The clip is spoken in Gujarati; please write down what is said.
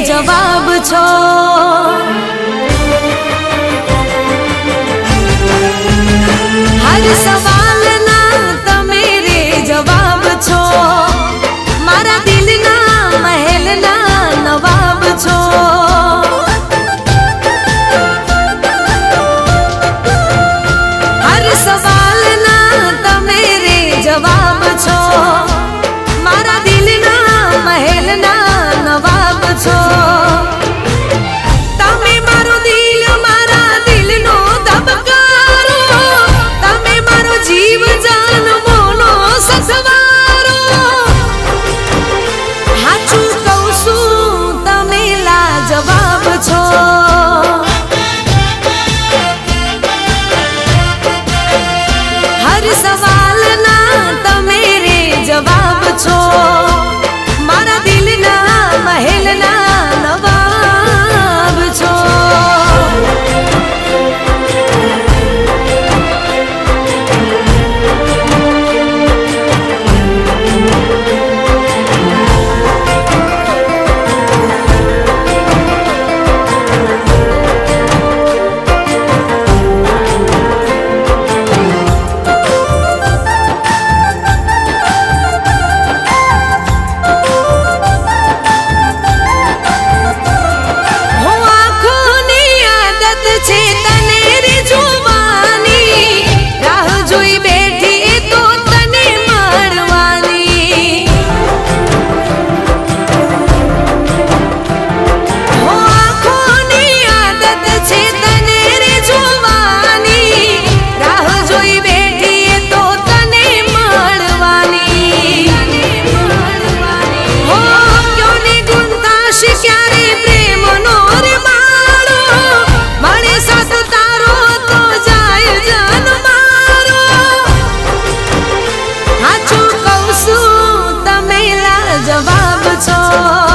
જવાબ છો। હર સવાલના તમે રે જવાબ છો। મારા દિલના મહેલના નવાબ છો। હર સવાલના તમે રે જવાબ છો। મારા દિલના મહેલના નવાબ છો। તમે મારો દિલ મારા દિલનો ધબકારો, તમે મારો જીવ જાન મોનો સસવારો। હાચું કહું છું તમે લાજવાબ છો। હર સવાલના તમે રે જવાબ છો। મારા દિલના મહેલના નવાબ છો। જવાબ છો।